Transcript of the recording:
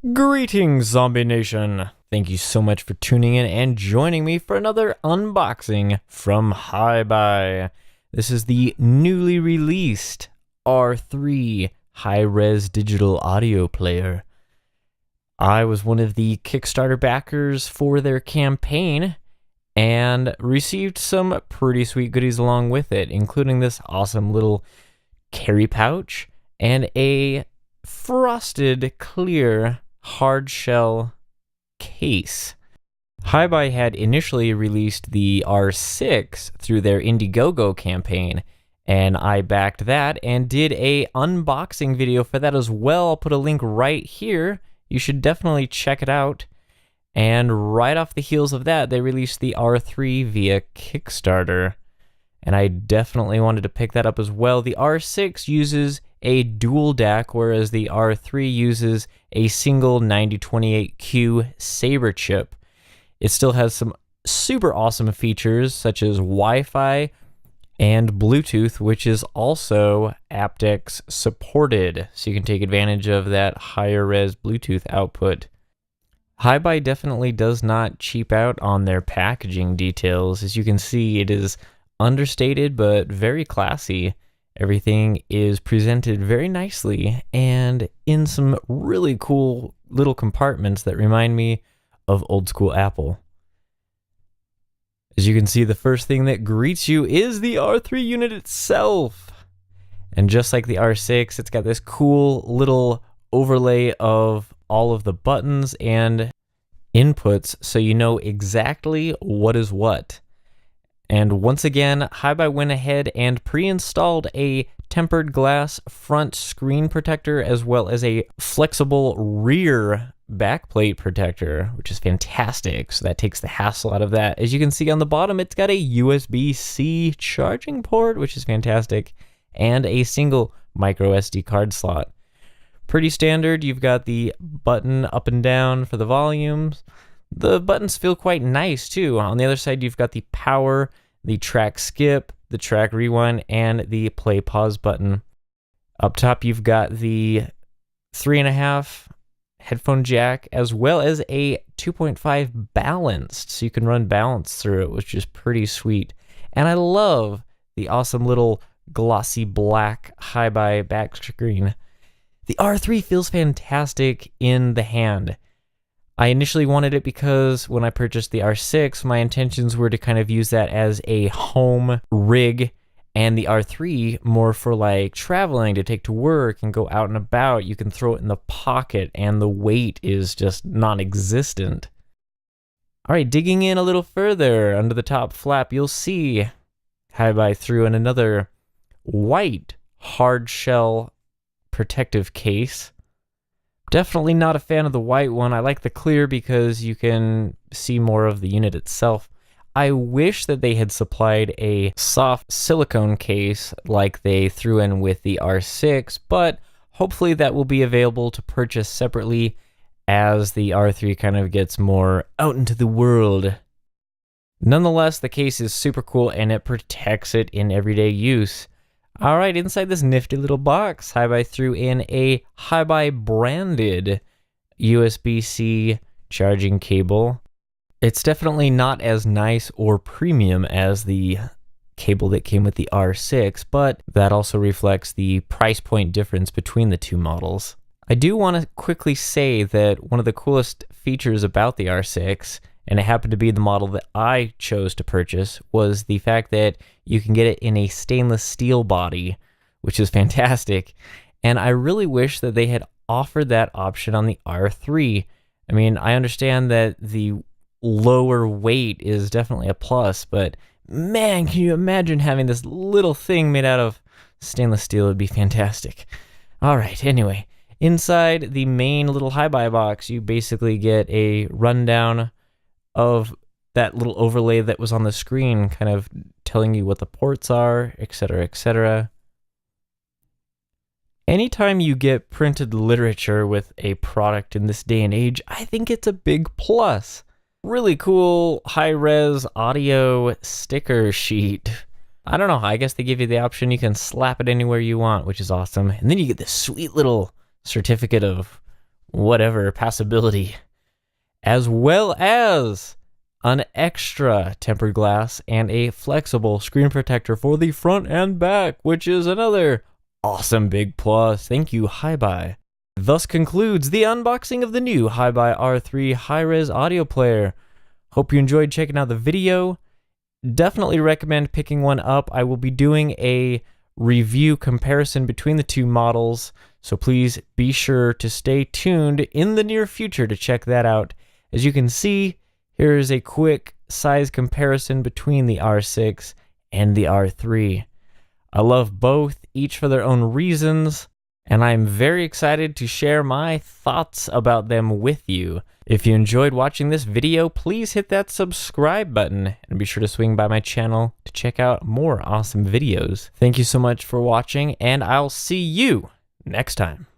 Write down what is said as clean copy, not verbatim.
Greetings, Zombie Nation! Thank you so much for tuning in and joining me for another unboxing from HiBy. This is the newly released R3 high-res digital audio player. I was one of the Kickstarter backers for their campaign and received some pretty sweet goodies along with it, including this awesome little carry pouch and a frosted clear hard shell case. HiBy had initially released the R6 through their Indiegogo campaign, and I backed that and did a unboxing video for that as well. I'll put a link right here. You should definitely check it out. And right off the heels of that, they released the R3 via Kickstarter, and I definitely wanted to pick that up as well. The R6 uses a dual DAC, whereas the R3 uses a single 9028Q Saber chip. It still has some super awesome features such as Wi-Fi and Bluetooth, which is also aptX supported, so you can take advantage of that higher res Bluetooth output. HiBy definitely does not cheap out on their packaging details. As you can see, it is understated but very classy. Everything is presented very nicely and in some really cool little compartments that remind me of old school Apple. As you can see, the first thing that greets you is the R3 unit itself. And just like the R6, it's got this cool little overlay of all of the buttons and inputs so you know exactly what is what. And once again, HiBy went ahead and pre-installed a tempered glass front screen protector as well as a flexible rear backplate protector, which is fantastic. So that takes the hassle out of that. As you can see on the bottom, it's got a USB-C charging port, which is fantastic, and a single micro SD card slot. Pretty standard. You've got the button up and down for the volumes. The buttons feel quite nice too. On the other side, you've got the power, the track skip, the track rewind, and the play pause button. Up top, you've got the 3.5 headphone jack, as well as a 2.5 balanced, so you can run balance through it, which is pretty sweet. And I love the awesome little glossy black HiBy back screen. The R3 feels fantastic in the hand. I initially wanted it because when I purchased the R6, my intentions were to kind of use that as a home rig, and the R3 more for like traveling to take to work and go out and about. You can throw it in the pocket and the weight is just non-existent. All right, digging in a little further under the top flap, you'll see HiBy threw in another white hard shell protective case. Definitely not a fan of the white one. I like the clear because you can see more of the unit itself. I wish that they had supplied a soft silicone case like they threw in with the R6, but hopefully that will be available to purchase separately as the R3 kind of gets more out into the world. Nonetheless, the case is super cool and it protects it in everyday use. All right, inside this nifty little box, HiBy threw in a HiBy branded USB-C charging cable. It's definitely not as nice or premium as the cable that came with the R6, but that also reflects the price point difference between the two models. I do want to quickly say that one of the coolest features about the R6, and it happened to be the model that I chose to purchase, was the fact that you can get it in a stainless steel body, which is fantastic. And I really wish that they had offered that option on the R3. I mean, I understand that the lower weight is definitely a plus, but man, can you imagine having this little thing made out of stainless steel? It'd be fantastic. All right, anyway, inside the main little HiBy box, you basically get a rundown of that little overlay that was on the screen, kind of telling you what the ports are, etc., etc. Anytime you get printed literature with a product in this day and age, I think it's a big plus. Really cool high-res audio sticker sheet. I don't know, I guess they give you the option you can slap it anywhere you want, which is awesome. And then you get this sweet little certificate of whatever passability, as well as an extra tempered glass and a flexible screen protector for the front and back, which is another awesome big plus. Thank you, HiBy. Thus concludes the unboxing of the new HiBy R3 high-res audio player. Hope you enjoyed checking out the video. Definitely recommend picking one up. I will be doing a review comparison between the two models, so please be sure to stay tuned in the near future to check that out. As you can see, here is a quick size comparison between the R6 and the R3. I love both, each for their own reasons, and I'm very excited to share my thoughts about them with you. If you enjoyed watching this video, please hit that subscribe button and be sure to swing by my channel to check out more awesome videos. Thank you so much for watching, and I'll see you next time.